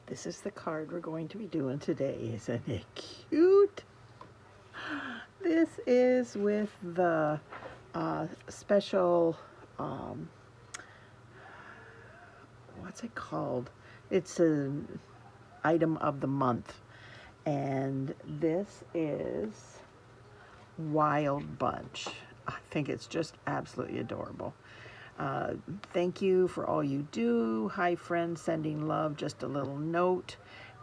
This is the card we're going to be doing today. Isn't it cute? This is with the special, what's it called? It's an item of the month. And this is Wild Bunch. I think it's just absolutely adorable. Thank you for all you do. Hi, friends, sending love, just a little note.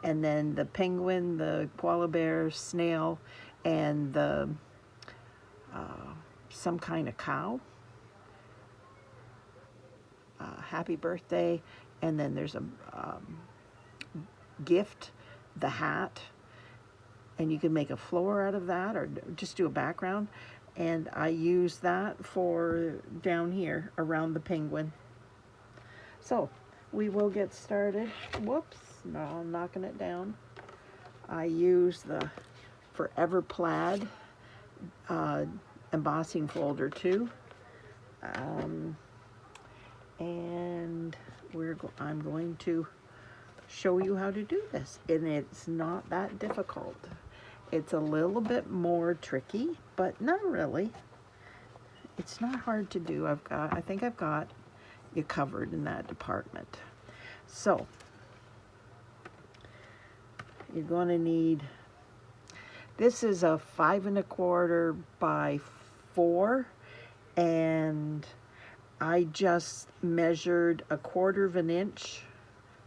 And then the penguin, the koala bear, snail, and the some kind of cow. Happy birthday. And then there's a gift, the hat. And you can make a floor out of that or just do a background. And I use that for down here around the penguin. So we will get started. Whoops, no, I'm knocking it down. I use the Forever Plaid embossing folder too. And I'm going to show you how to do this. And it's not that difficult. It's a little bit more tricky, but not really. It's not hard to do. I think I've got you covered in that department. So you're going to need, this is a 5 1/4 by 4, and I just measured 1/4 of an inch.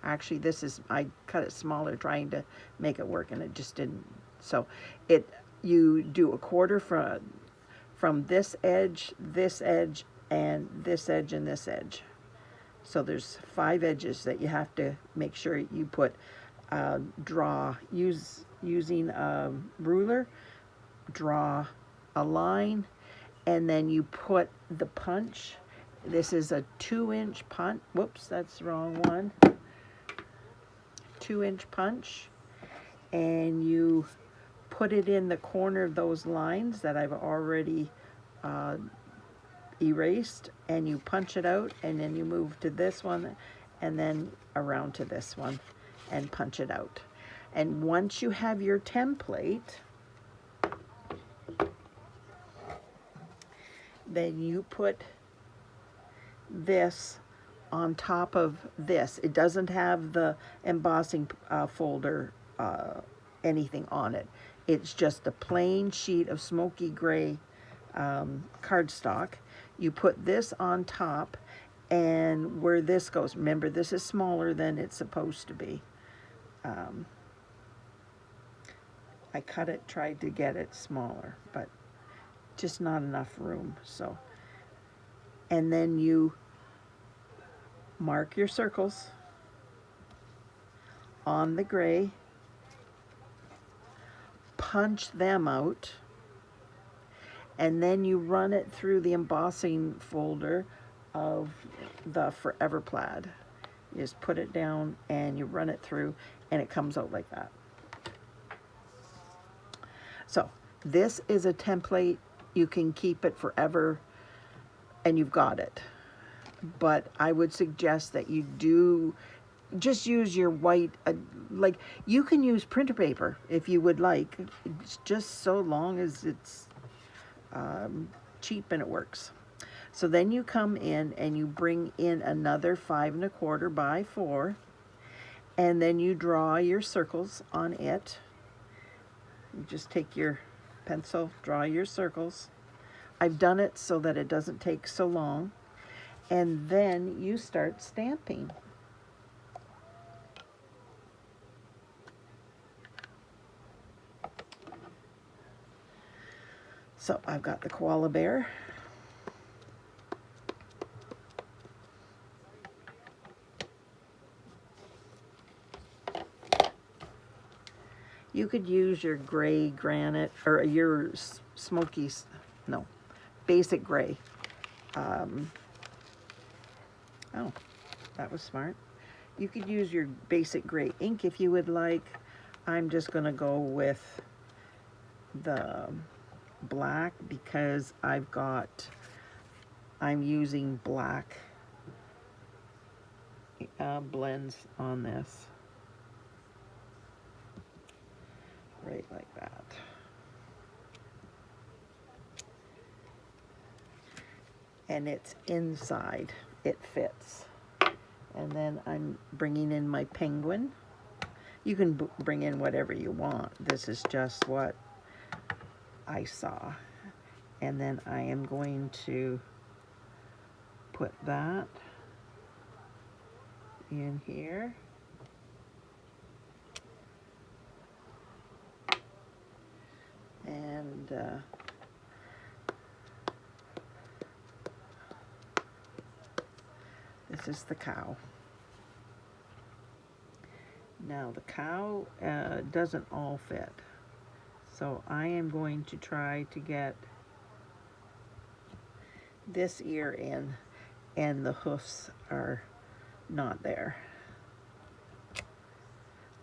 Actually, I cut it smaller trying to make it work, and it just didn't. So you do 1/4 from this edge, and this edge, and this edge. So there's 5 edges that you have to make sure you put, using a ruler, draw a line, and then you put the punch. This is a 2-inch punch. Whoops, that's the wrong one. 2-inch punch, and you put it in the corner of those lines that I've already erased, and you punch it out, and then you move to this one and then around to this one and punch it out. And once you have your template, then you put this on top of this. It doesn't have the embossing folder anything on it. It's just a plain sheet of smoky gray cardstock. You put this on top, and where this goes, remember this is smaller than it's supposed to be. I cut it, tried to get it smaller, but just not enough room. So, and then you mark your circles on the gray, punch them out, and then you run it through the embossing folder of the Forever Plaid. You just put it down and you run it through, and it comes out like that. So this is a template. You can keep it forever and you've got it. But I would suggest that you do just use your white, like you can use printer paper if you would like. It's just so long as it's cheap and it works. So then you come in and you bring in another 5 1/4 by 4, and then you draw your circles on it. You just take your pencil, draw your circles. I've done it so that it doesn't take so long. And then you start stamping. So I've got the koala bear. You could use your gray granite, or your basic gray. Oh, that was smart. You could use your basic gray ink if you would like. I'm just going to go with the black because I'm using black blends on this. right like that. And it's inside, it fits. And then I'm bringing in my penguin. You can bring in whatever you want. This is just what I saw. And then I am going to put that in here. And this is the cow. Now the cow doesn't all fit. So I am going to try to get this ear in, and the hoofs are not there.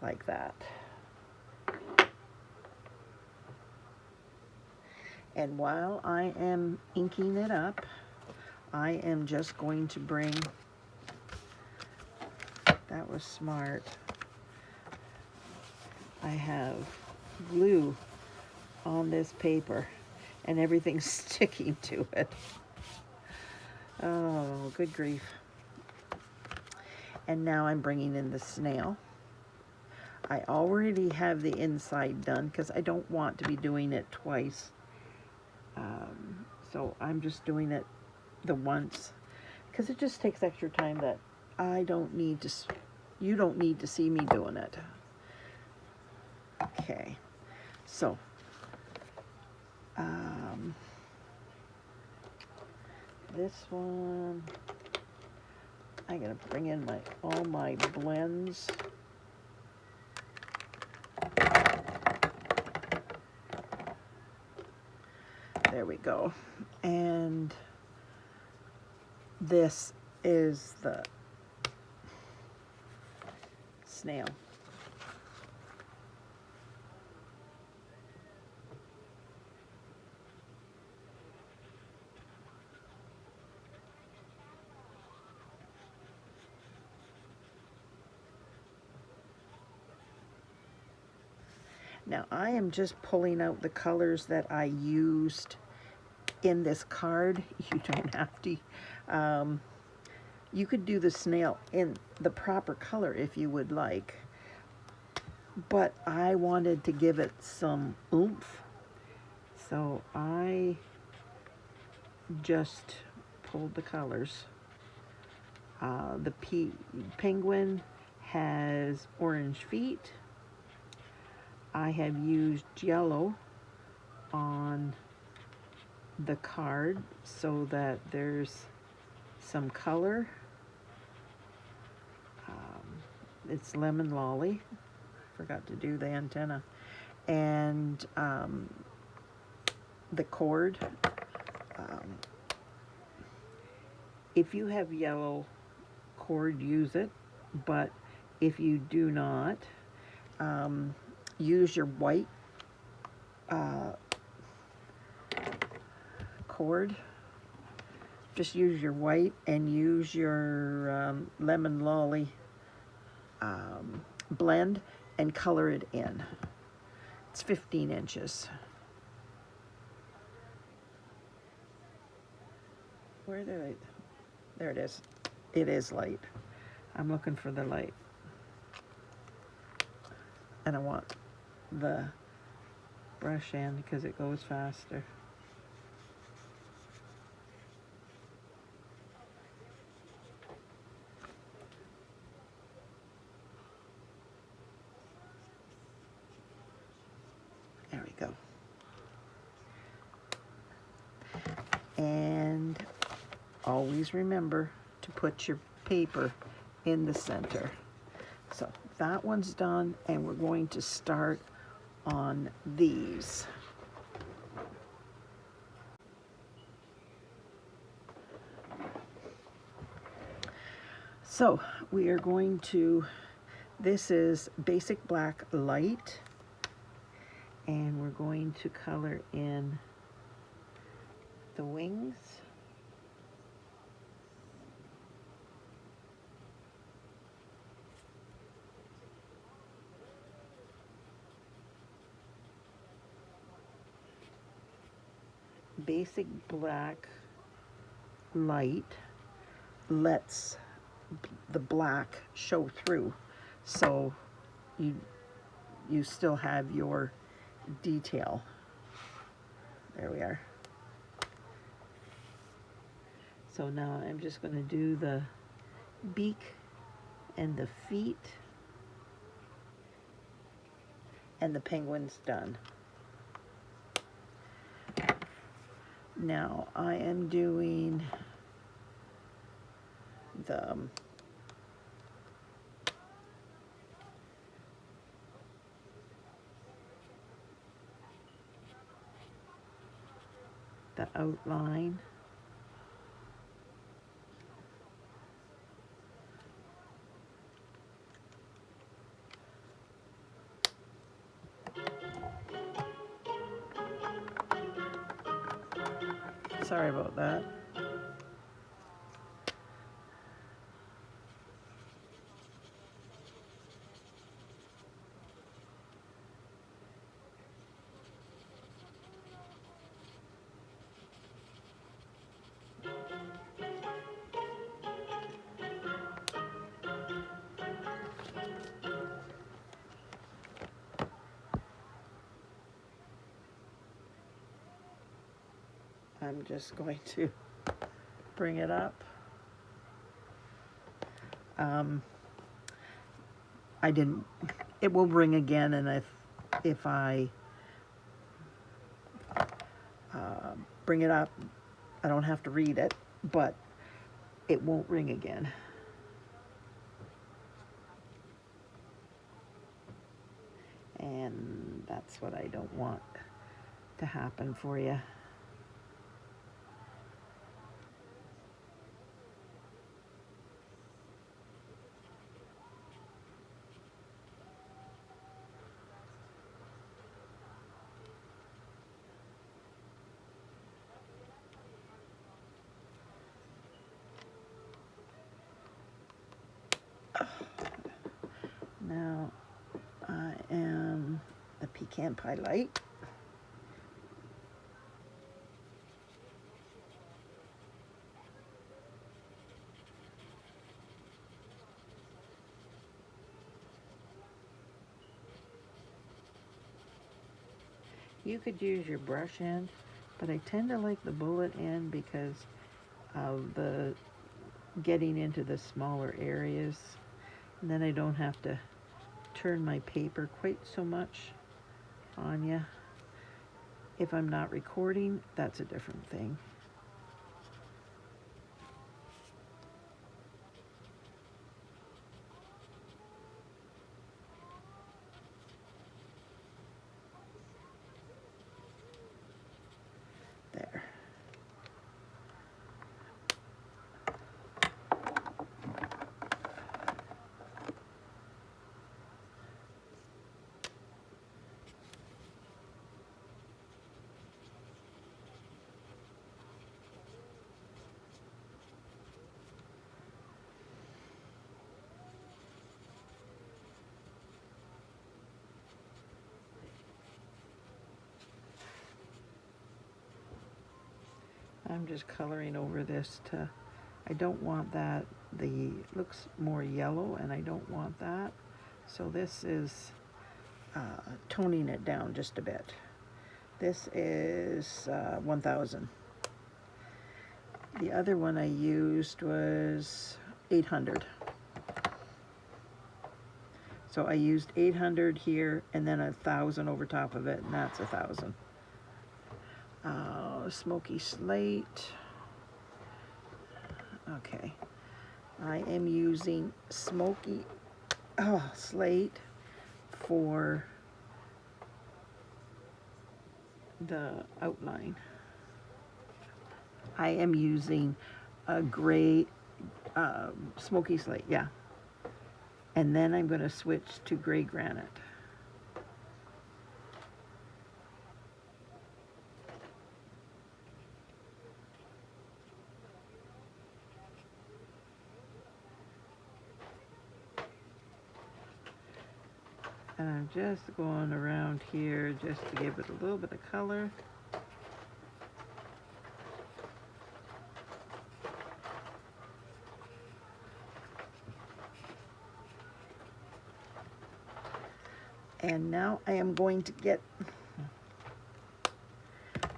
Like that. And while I am inking it up, I am just going to bring, that was smart, I have glue on this paper and everything's sticking to it. Oh, good grief. And now I'm bringing in the snail. I already have the inside done because I don't want to be doing it twice. So I'm just doing it the once because it just takes extra time that I don't need to, you don't need to see me doing it. Okay, so this one, I'm gonna bring in all my blends. There we go. And this is the snail. Now I am just pulling out the colors that I used in this card. You don't have to. You could do the snail in the proper color if you would like, but I wanted to give it some oomph, so I just pulled the colors. The penguin has orange feet. I have used yellow on the card so that there's some color. It's lemon lolly. Forgot to do the antenna. And the cord. If you have yellow cord, use it. But if you do not, use your white cord. Just use your white and use your lemon lolly blend and color it in. It's 15 inches. Where the light? There it is. It is light. I'm looking for the light. And I want the brush in because it goes faster. There we go. And always remember to put your paper in the center. So that one's done, and we're going to start on these. So we are going to, this is basic black light, and we're going to color in the wings. basic black light lets the black show through, so you still have your detail. There we are. So now I'm just going to do the beak and the feet, and the penguin's done. Now I am doing the outline. Sorry about that. I'm just going to bring it up. I didn't, it will ring again, and if I bring it up, I don't have to read it, but it won't ring again. And that's what I don't want to happen for you. Now I am the Pecan Pie light. You could use your brush end, but I tend to like the bullet end because of the getting into the smaller areas. And then I don't have to turn my paper quite so much on you. If I'm not recording, that's a different thing. There. I'm just coloring over this to, I don't want that, looks more yellow, and I don't want that. So this is toning it down just a bit. This is 1000. The other one I used was 800. So I used 800 here, and then 1000 over top of it, and that's 1000. Smoky Slate. Okay. I am using Smoky Slate for the outline. I am using a gray Smoky Slate, yeah. And then I'm going to switch to gray Granite. And I'm just going around here just to give it a little bit of color. And now I am going to get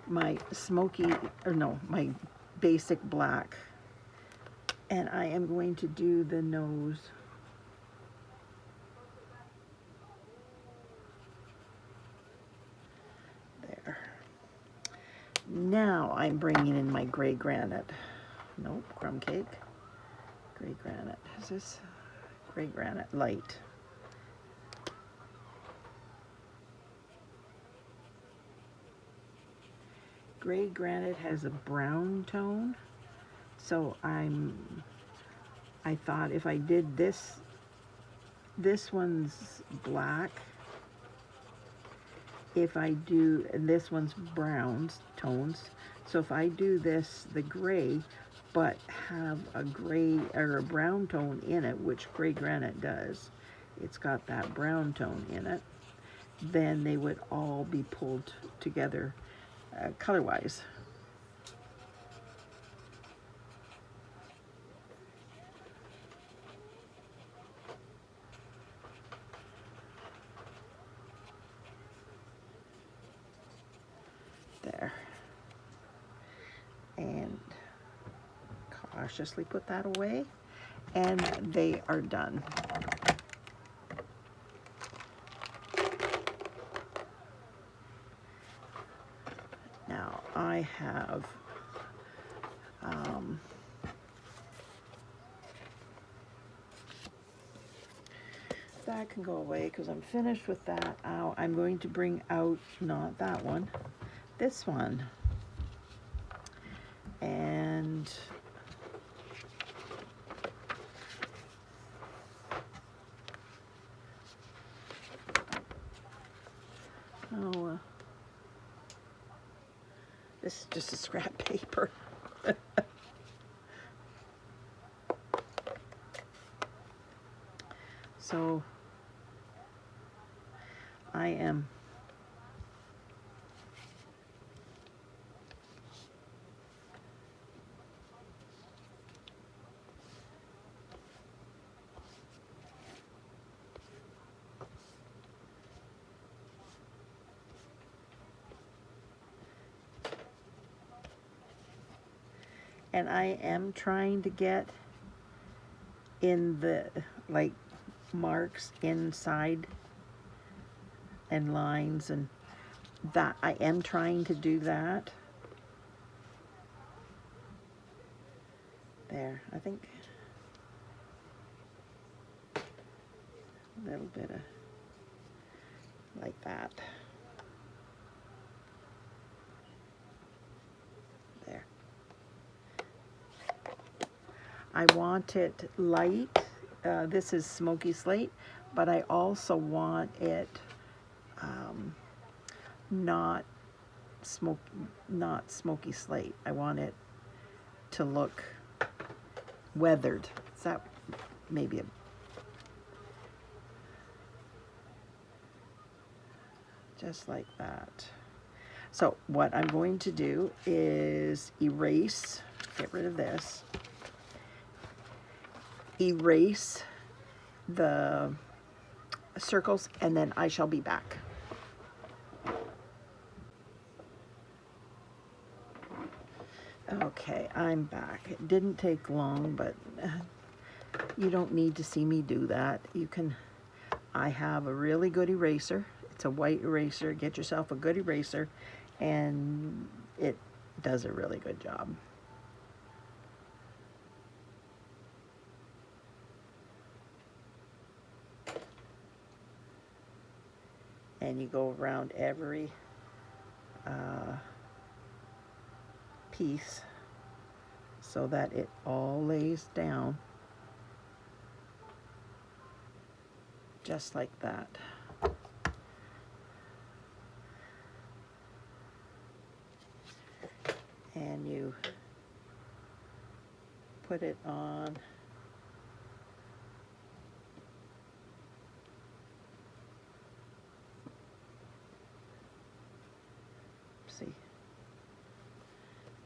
my my basic black, and I am going to do the nose. There. Now I'm bringing in my gray granite. Nope, Crumb Cake. Gray granite. Is this gray granite light? Gray granite has a brown tone, so I thought if I did this one's black, if I do, and this one's brown tones, so if I do this, the gray, but have a gray or a brown tone in it, which gray granite does, it's got that brown tone in it, then they would all be pulled together color-wise. There. And cautiously put that away, and they are done. Now I have that can go away because I'm finished with that. I'm going to bring out, not that one, this one. And this is just a scrap paper. So I am trying to get in the like marks inside and lines, and that I am trying to do that. There, I think a little bit of like that. There. I want it light. This is Smoky Slate, but I also want it not Smoky Slate. I want it to look weathered. Is that maybe a just like that. So what I'm going to do is erase, get rid of this, erase the circles, and then I shall be back. Okay, I'm back. It didn't take long, but you don't need to see me do that. You can, I have a really good eraser. It's a white eraser. Get yourself a good eraser, and it does a really good job. And you go around every piece so that it all lays down just like that. And you put it on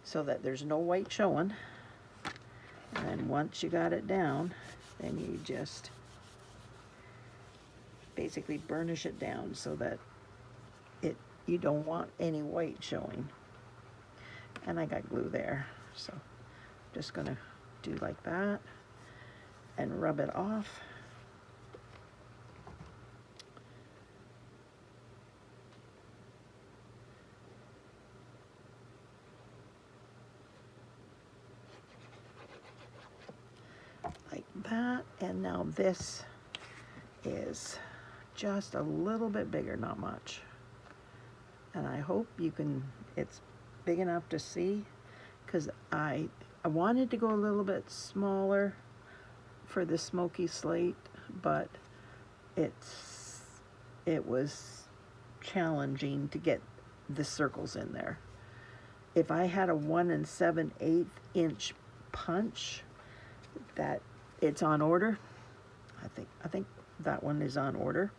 so that there's no white showing. And then once you got it down, then you just basically burnish it down so that you don't want any white showing. And I got glue there, so I'm just gonna do like that and rub it off. Like that. And now this is just a little bit bigger, not much. And I hope you can, it's big enough to see, because I wanted to go a little bit smaller for the Smoky Slate, but it was challenging to get the circles in there. If I had a 1 7/8 inch punch, that it's on order, I think that one is on order,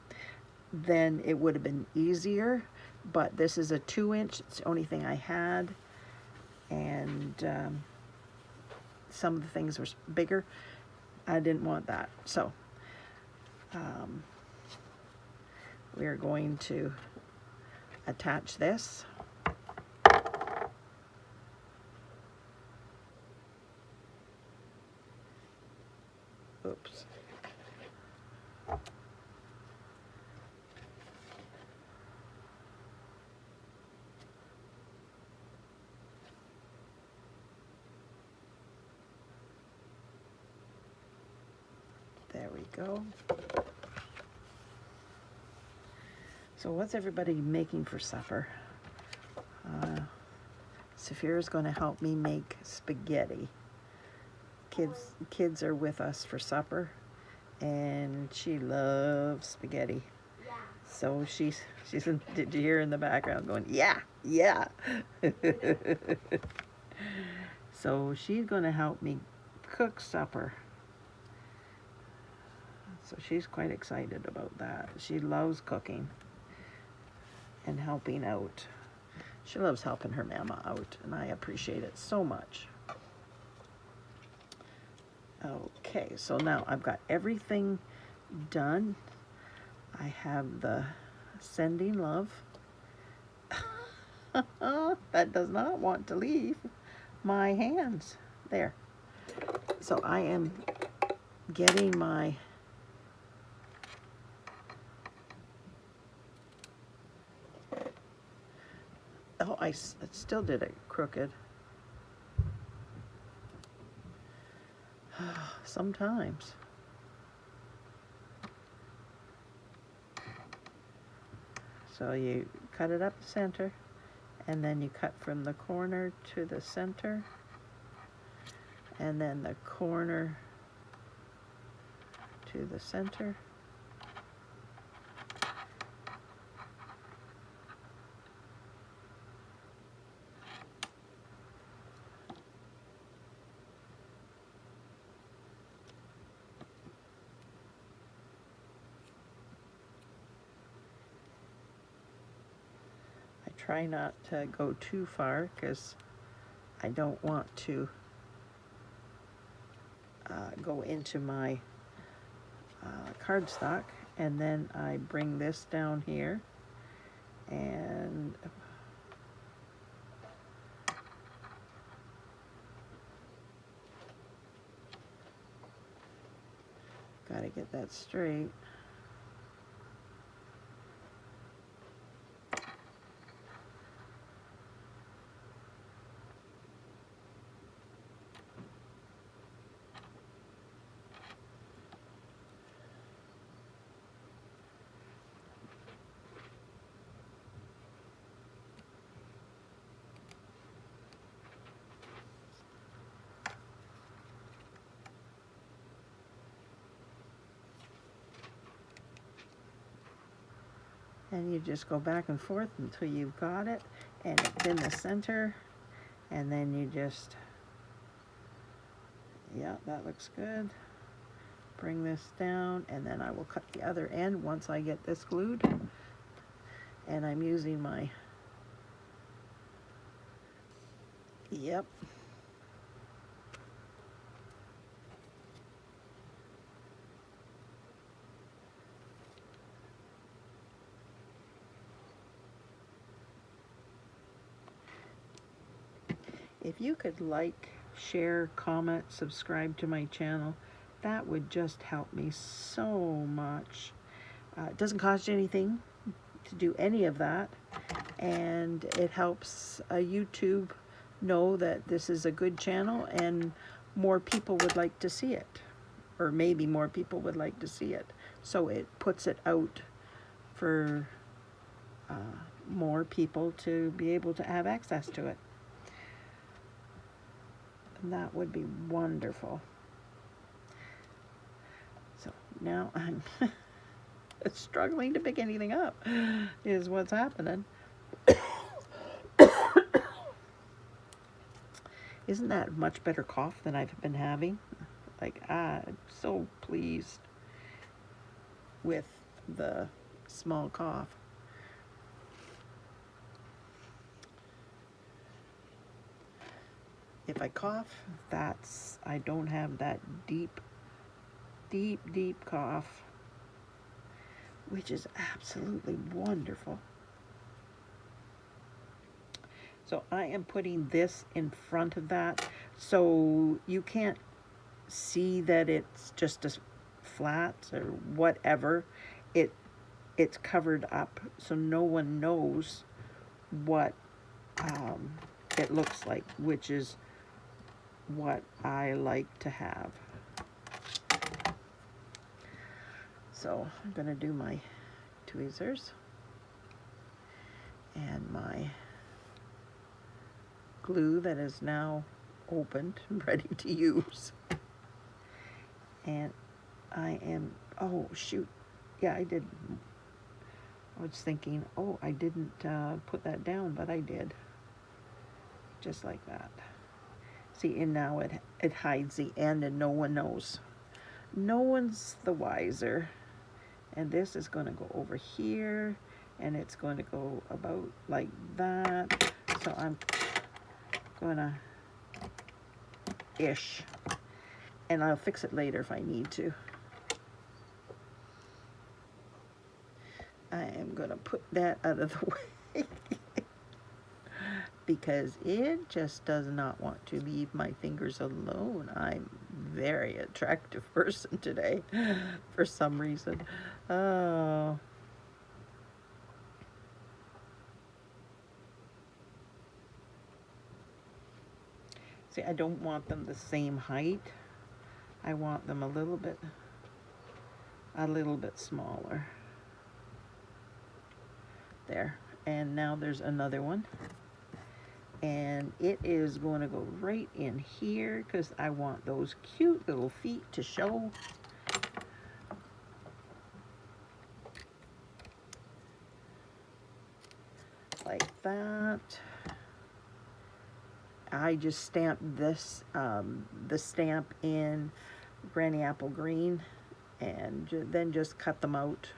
then it would have been easier. But this is a 2 inch, it's the only thing I had, and some of the things were bigger. I didn't want that, so we are going to attach this. Oops. There we go. So what's everybody making for supper? Saphira's going to help me make spaghetti. Kids are with us for supper, and she loves spaghetti. Yeah. So she's did you hear in the background going, yeah, yeah. So she's going to help me cook supper. So she's quite excited about that. She loves cooking and helping out. She loves helping her mama out, and I appreciate it so much. Okay, so now I've got everything done. I have the sending love. That does not want to leave my hands. There. So I am getting my I still did it crooked. Sometimes. So you cut it up the center, and then you cut from the corner to the center, and then the corner to the center. Try not to go too far because I don't want to go into my cardstock. And then I bring this down here and gotta get that straight. And you just go back and forth until you've got it, and it's in the center, and then you just, yeah, that looks good. Bring this down, and then I will cut the other end once I get this glued. And I'm using my, yep. if you could like, share, comment, subscribe to my channel, that would just help me so much. It doesn't cost you anything to do any of that, and it helps YouTube know that this is a good channel and more people would like to see it, or maybe more people would like to see it, so it puts it out for more people to be able to have access to it. And that would be wonderful. So now I'm struggling to pick anything up is what's happening. Isn't that a much better cough than I've been having? Like, I'm so pleased with the small cough. If I cough, I don't have that deep cough, which is absolutely wonderful. So I am putting this in front of that, so you can't see that it's just a flat or whatever. It's covered up, so no one knows what it looks like, which is what I like to have. So I'm going to do my tweezers and my glue that is now opened and ready to use. And I am, oh shoot, yeah, I did. I was thinking, oh, I didn't put that down, but I did. Just like that. See, and now it hides the end and no one knows. No one's the wiser. And this is going to go over here, and it's going to go about like that. So I'm going to ish, and I'll fix it later if I need to. I am going to put that out of the way because it just does not want to leave my fingers alone. I'm a very attractive person today for some reason. Oh. See, I don't want them the same height. I want them a little bit smaller. There. And now there's another one. And it is going to go right in here because I want those cute little feet to show. Like that. I just stamped this, the stamp in Granny Apple Green, and then just cut them out.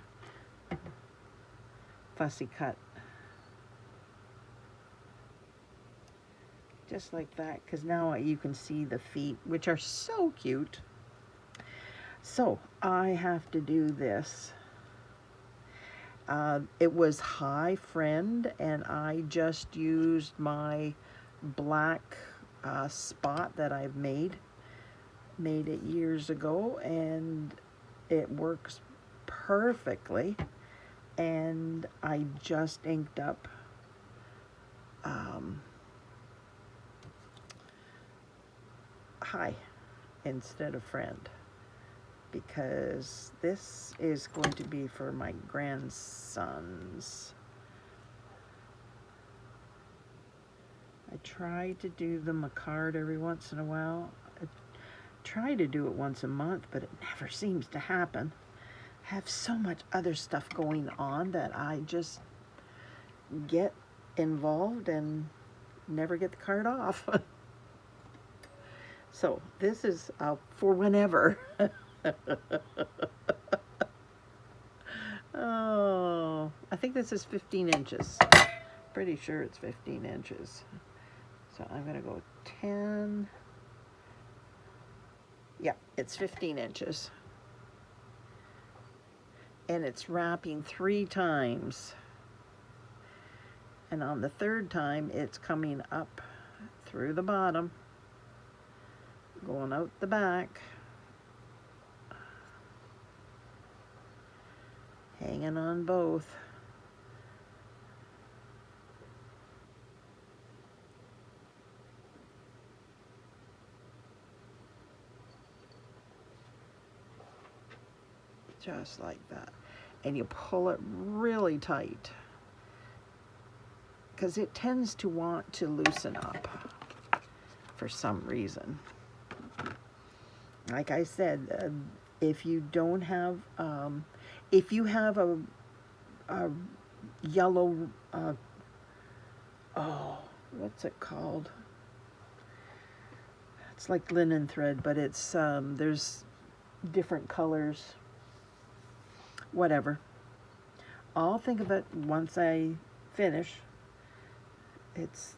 Fussy cut. Just like that, because now you can see the feet, which are so cute. So I have to do this. It was Hi Friend, and I just used my black spot that I've made it years ago, and it works perfectly. And I just inked up Hi instead of Friend, because this is going to be for my grandsons. I try to do them a card every once in a while. I try to do it once a month, but it never seems to happen. I have so much other stuff going on that I just get involved and never get the card off. So this is for whenever. Oh, I think this is 15 inches. Pretty sure it's 15 inches. So I'm going to go 10. Yeah, it's 15 inches. And it's wrapping 3 times. And on the 3rd time, it's coming up through the bottom, going out the back, hanging on both. Just like that. And you pull it really tight because it tends to want to loosen up for some reason. Like I said, if you don't have, if you have a yellow, oh, what's it called? It's like linen thread, but it's, there's different colors, whatever. I'll think of it once I finish. It's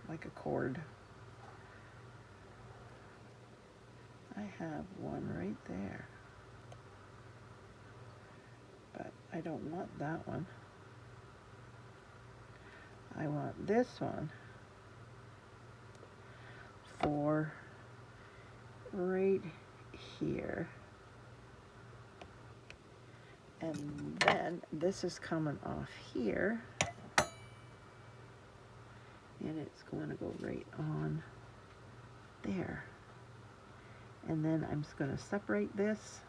like a cord. I have one right there, but I don't want that one. I want this one for right here. And then this is coming off here, and it's going to go right on there. And then I'm just going to separate this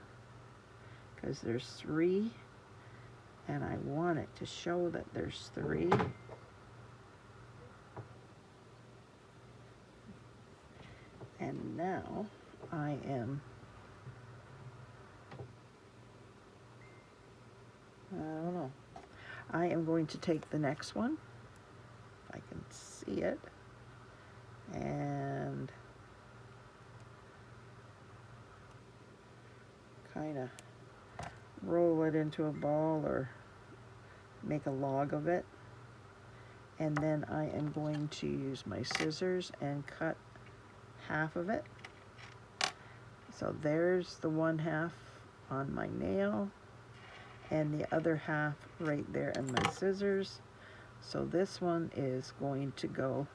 because there's 3, and I want it to show that there's 3. And now I don't know. I am going to take the next one, if I can see it, and kind of roll it into a ball or make a log of it. And then I am going to use my scissors and cut half of it. So there's the 1/2 on my nail, and the other half right there in my scissors. So this one is going to go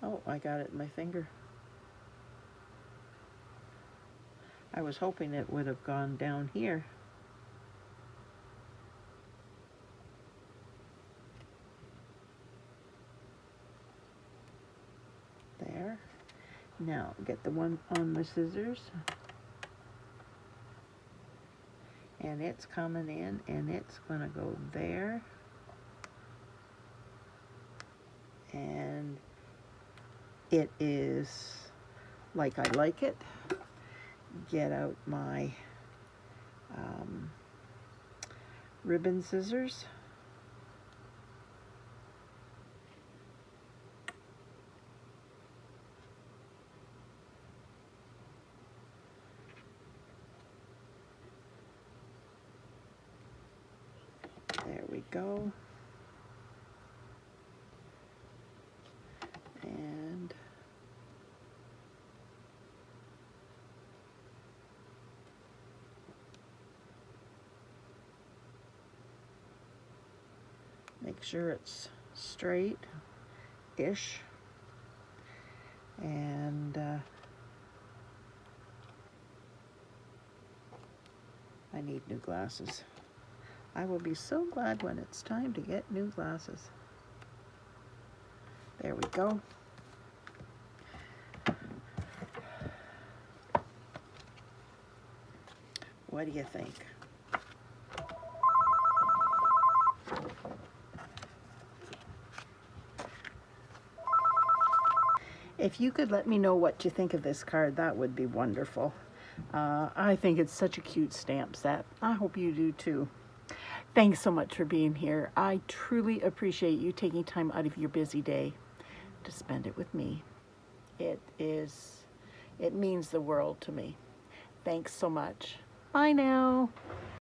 oh, I got it in my finger. I was hoping it would have gone down here. There. Now get the one on my scissors, and it's coming in, and it's going to go there, and it is like I like it. Get out my ribbon scissors. There we go. And make sure it's straight-ish. And I need new glasses. I will be so glad when it's time to get new glasses. There we go. What do you think? If you could let me know what you think of this card, that would be wonderful. I think it's such a cute stamp set. I hope you do too. Thanks so much for being here. I truly appreciate you taking time out of your busy day to spend it with me. It means the world to me. Thanks so much. Bye now.